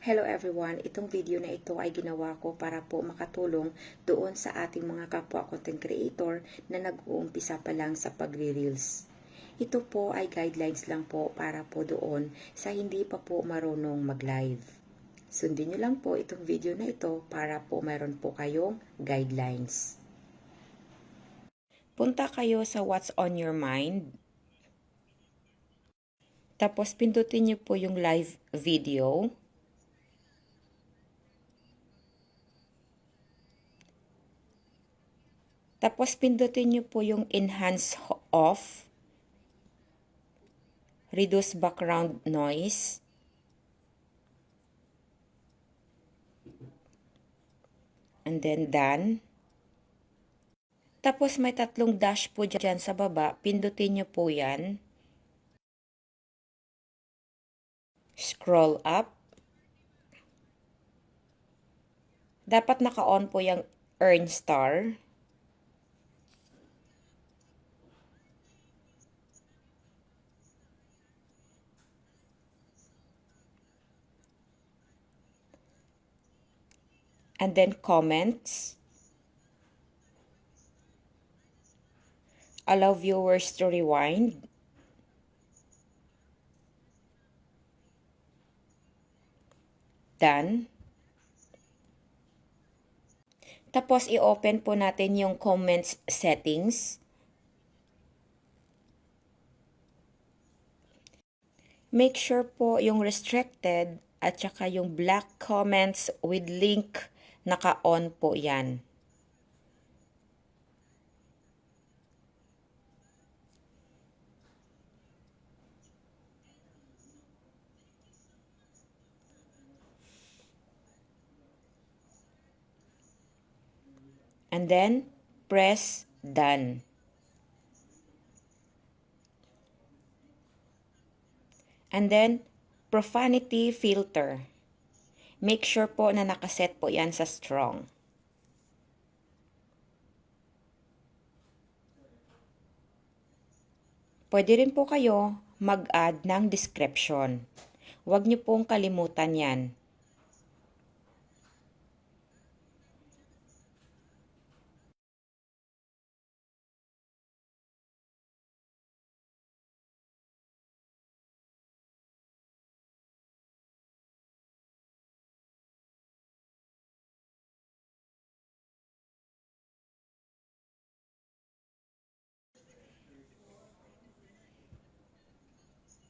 Hello everyone, itong video na ito ay ginawa ko para po makatulong doon sa ating mga kapwa content creator na nag-uumpisa pa lang sa pagre-reels. Ito po ay guidelines lang po para po doon sa hindi pa po marunong mag-live. Sundin nyo lang po itong video na ito para po mayroon po kayong guidelines. Punta kayo sa What's on Your Mind. Tapos pindutin nyo po yung live video. Tapos pindutin nyo po yung enhance off, reduce background noise, and then done. Tapos may tatlong dash po dyan sa baba, pindutin nyo po yan. Scroll up. Dapat naka-on po yung earn star. And then comments. Allow viewers to rewind. Done. Tapos i-open po natin yung comments settings. Make sure po yung restricted at saka yung black comments with link naka-on po yan. And then, press done. And then, profanity filter. Make sure po na nakaset po yan sa strong. Pwede rin po kayo mag-add ng description. Huwag niyo pong kalimutan yan.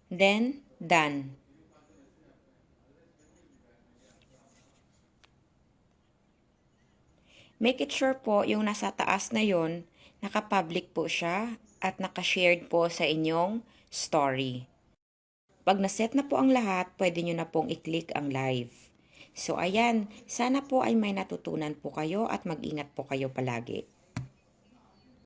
Then, done. Make it sure po yung nasa taas na yon, naka-public po siya at naka-shared po sa inyong story. Pag naset na po ang lahat, pwede nyo na pong i-click ang live. So ayan, sana po ay may natutunan po kayo at mag-ingat po kayo palagi.